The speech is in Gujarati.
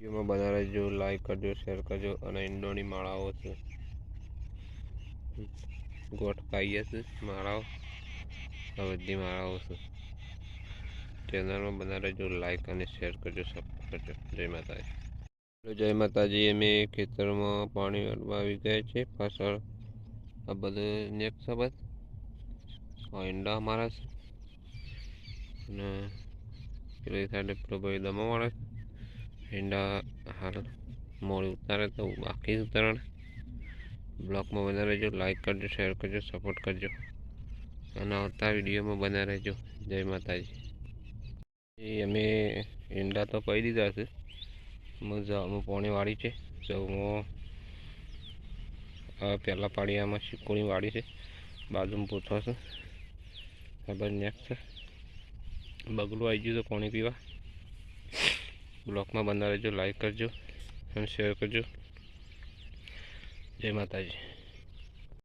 વિડીયોમાં બના રહેજો, લાઈક કરજો, શેર કરજો. અને ઈંડોની માળાઓ છે, ગોઠ પાઈએ છે માળાઓ, આ બધી માળાઓ છે. ચેનલમાં બના રહેજો, લાઈક અને શેર કરજો, સબસ્ક્રાઈબ કરજો. જય માતાજી. જય માતાજી. અમે ખેતરમાં પાણી વાળવા આવી ગયા છે. પાછળ આ બધું નેક્સ્ટ બાદ ઈંડા અમારા છે અને પેલી સાઈડે પેલો ભાઈ દમો વાળે ઈંડા હાલ મોડી ઉતારે તો બાકી ઉતારણ. બ્લોગમાં બના રહેજો, લાઈક કરજો, શેર કરજો, સપોર્ટ કરજો અને આવતા વિડીયોમાં બના રહેજો. જય માતાજી. અમે ઈંડા તો કહી દીધા છે. અમે પોણી વાળી છે. જવમાં પહેલાં પાળિયામાં શીકોણી વાળી છે, બાજુમાં પૂછો છે. ખબર નેક્સ્ટ બગલું આવી ગયું તો પાણી પીવા. બ્લોગમાં બના રહેજો, લાઈક કરજો અને શેર કરજો. જય માતાજી.